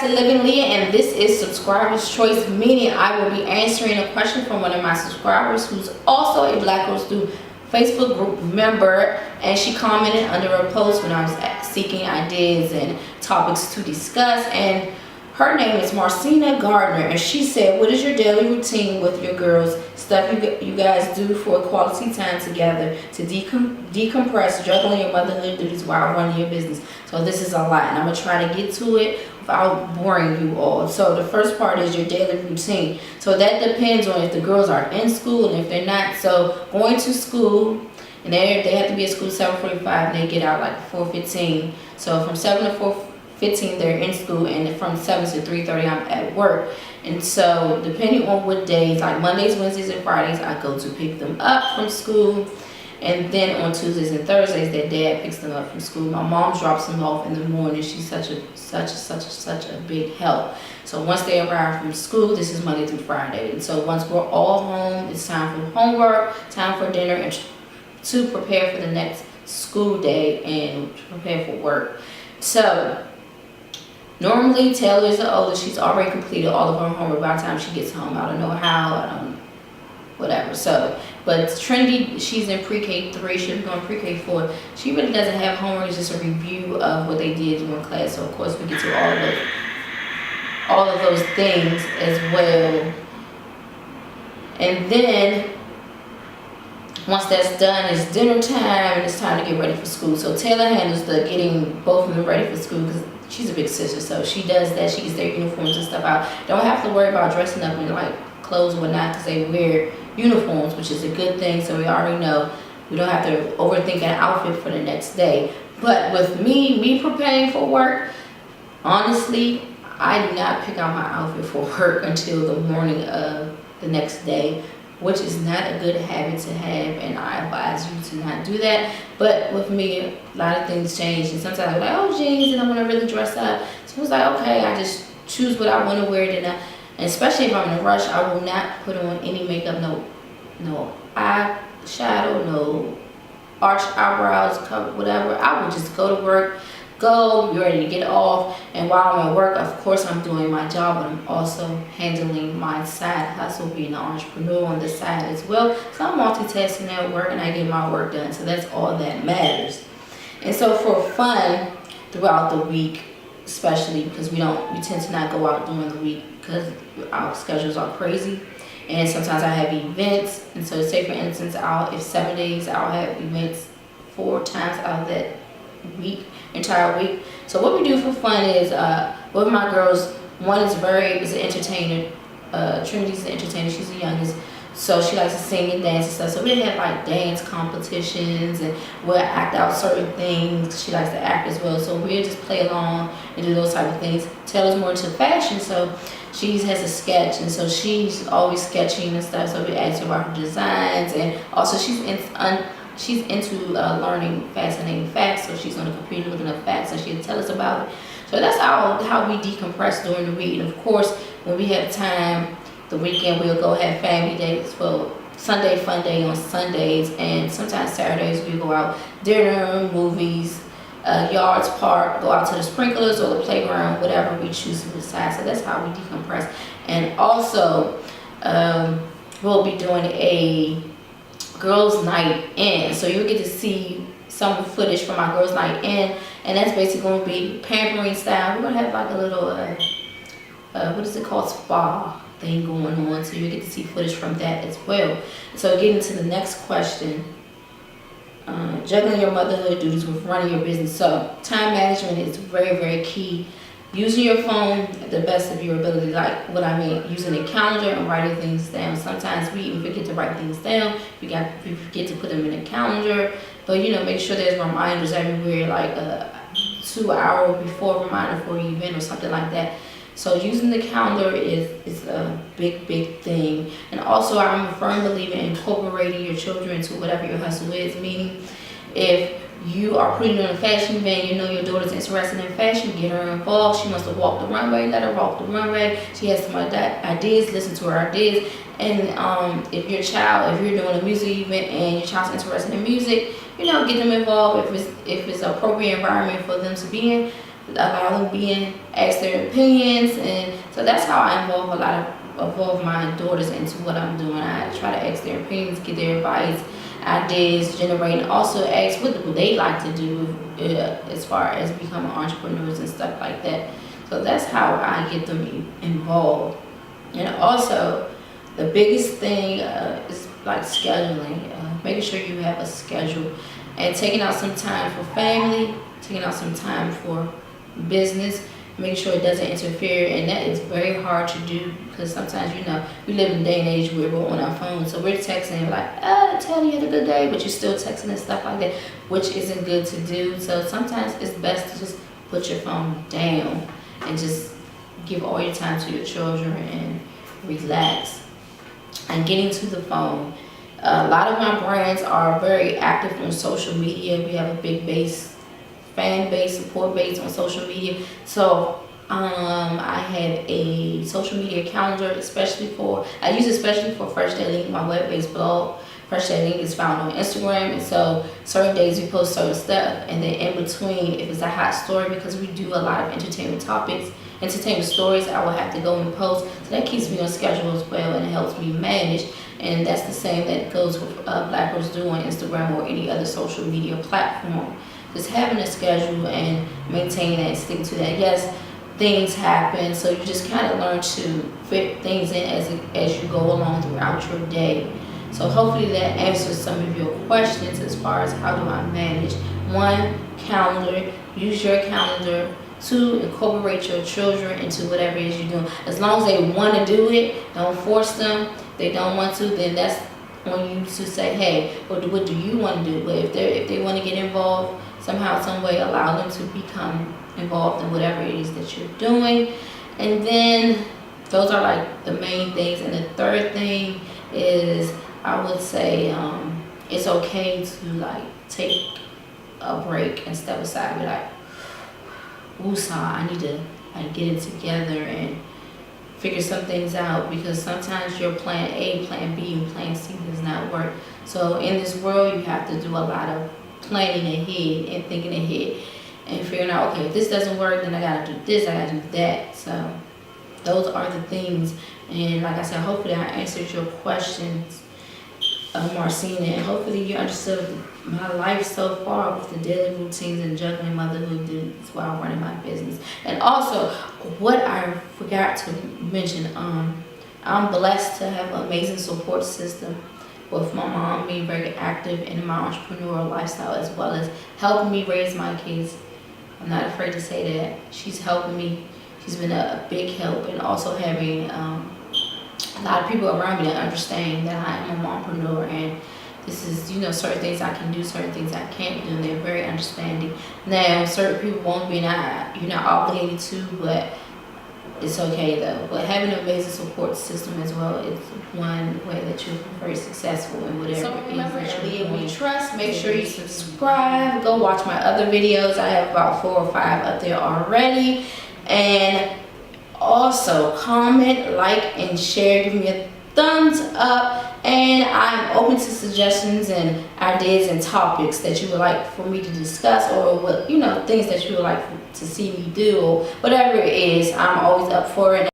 back to Living Leah, and this is Subscriber's Choice, meaning I will be answering a question from one of my subscribers who's also a Black Girls Through Facebook group member, and she commented under a post when I was seeking ideas and topics to discuss, and her name is Marcina Gardner, and she said, what is your daily routine with your girls? Stuff you guys do for quality time together to decompress, juggling your motherhood duties while running your business. So this is a lot, and I'm going to try to get to it without boring you all. So the first part is your daily routine. So that depends on if the girls are in school and if they're not. So going to school, and they have to be at school 7:45, and they get out like 4:15. So from 7 to 4:15 they're in school, and from 7 to 3:30 I'm at work. And so depending on what days, like Mondays, Wednesdays, and Fridays, I go to pick them up from school. And then on Tuesdays and Thursdays, their dad picks them up from school. My mom drops them off in the morning. She's such a big help. So once they arrive from school, this is Monday through Friday. And so once we're all home, it's time for homework, time for dinner, and to prepare for the next school day and prepare for work. So normally Taylor is the oldest. She's already completed all of her homework by the time she gets home. I don't know how, whatever. So, but Trinity, she's in pre-K 3, she'll be going pre-K 4. She really doesn't have homework, it's just a review of what they did during class. So of course we get to all of those things as well. And then once that's done, it's dinner time and it's time to get ready for school. So Taylor handles the getting both of them ready for school because she's a big sister, so she does that. She gets their uniforms and stuff out. Don't have to worry about dressing up in like clothes and whatnot because they wear uniforms, which is a good thing. So we already know we don't have to overthink an outfit for the next day. But with me preparing for work, honestly, I do not pick out my outfit for work until the morning of the next day, which is not a good habit to have, and I advise you to not do that. But with me, a lot of things change, and sometimes I'm like, oh, jeans, and I want to really dress up. So it's like, okay, I just choose what I want to wear, and especially if I'm in a rush, I will not put on any makeup, no eyeshadow, no arched eyebrows, cover, whatever. I will just go to work, be ready to get off, and while I'm at work, of course, I'm doing my job, but I'm also handling my side hustle, being an entrepreneur on the side as well. So I'm multitasking at work, and I get my work done. So that's all that matters. And so for fun throughout the week, especially because we tend to not go out during the week because our schedules are crazy, and sometimes I have events. And so say for instance, if 7 days, I'll have events 4 times out of that entire week. So what we do for fun is with my girls, one is an entertainer. Trinity's an entertainer, she's the youngest, so she likes to sing and dance and stuff. So we have like dance competitions, and we'll act out certain things. She likes to act as well, so we'll just play along and do those type of things. Taylor's more into fashion, so she has a sketch, and so she's always sketching and stuff. So we ask her about her designs, and also she's into learning fascinating facts. So she's on the computer looking up facts, and she'll tell us about it. So that's how we decompress during the week. And of course, when we have time, the weekend, we'll go have family days. Well, Sunday fun day on Sundays, and sometimes Saturdays we go out, dinner, movies, yards, park, go out to the sprinklers or the playground, whatever we choose to decide. So that's how we decompress. And also, we'll be doing a girls' night in. So you'll get to see some footage from our girls' night in, and that's basically going to be pampering style. We're going to have like a little, what is it called, spa thing going on. So you get to see footage from that as well. So getting to the next question. Juggling your motherhood duties with running your business. So time management is very, very key. Using your phone at the best of your ability, like what I mean, using a calendar and writing things down. Sometimes we even forget to write things down. We forget to put them in a calendar, but make sure there's reminders everywhere, like a 2 hour before reminder for an event or something like that. So using the calendar is a big thing. And also, I'm a firm believer in incorporating your children into whatever your hustle is. Meaning, if you are putting on a fashion event, your daughter's interested in fashion, get her involved. She wants to walk the runway, let her walk the runway. She has some ideas, listen to her ideas. And if you're doing a music event and your child's interested in music, get them involved if it's an appropriate environment for them to be in. allow them ask their opinions, and so that's how I involve my daughters into what I'm doing. I try to ask their opinions, get their advice, ideas, generate, and also ask what would they like to do as far as becoming entrepreneurs and stuff like that. So that's how I get them involved. And also, the biggest thing is like scheduling, making sure you have a schedule, and taking out some time for family, taking out some time for business, making sure it doesn't interfere. And that is very hard to do, because sometimes, we live in a day and age where we're on our phones, so we're texting like, tell you had a good day, but you're still texting and stuff like that, which isn't good to do. So sometimes it's best to just put your phone down and just give all your time to your children and relax. And getting to the phone, a lot of my brands are very active on social media. We have a big fan base, support base on social media. So I have a social media calendar, especially for Fresh Day Link, my web-based blog. Fresh Day Link is found on Instagram, and so certain days we post certain stuff, and then in between, if it's a hot story, because we do a lot of entertainment stories, I will have to go and post. So that keeps me on schedule as well, and it helps me manage. And that's the same that goes with Black Girls Do on Instagram or any other social media platform. Just having a schedule and maintaining that, sticking to that. Yes, things happen, so you just kind of learn to fit things in as you go along throughout your day. So hopefully that answers some of your questions as far as how do I manage. 1, calendar. Use your calendar. 2, incorporate your children into whatever it is you're doing. As long as they want to do it, don't force them. If they don't want to, then that's on you to say, hey, what do you want to do? But if they want to get involved somehow, some way, allow them to become involved in whatever it is that you're doing. And then those are like the main things. And the third thing is, I would say it's okay to like take a break and step aside. Be like, woosah, I need to like get it together and figure some things out, because sometimes your plan A, plan B, and plan C does not work. So in this world, you have to do a lot of planning ahead and thinking ahead and figuring out, okay, if this doesn't work, then I gotta do this, I gotta do that. So those are the things. And like I said, hopefully I answered your questions, Marcina, and hopefully you understood my life so far with the daily routines and juggling motherhood duties while running my business. And also, what I forgot to mention, I'm blessed to have an amazing support system with my mom being very active in my entrepreneurial lifestyle, as well as helping me raise my kids. I'm not afraid to say that. She's helping me. She's been a big help, and also having a lot of people around me that understand that I am a mompreneur, and this is, certain things I can do, certain things I can't do, and they're very understanding. Now, certain people won't be, you're not obligated to, but it's okay though. But having an amazing support system as well is one way that you're very successful in whatever it is that you're doing. We trust. Make sure you subscribe. Go watch my other videos. I have about 4 or 5 up there already. And also comment, like, and share. Give me a thumbs up. And I'm open to suggestions and ideas and topics that you would like for me to discuss, or what, things that you would like to see me do, or whatever it is. I'm always up for it. And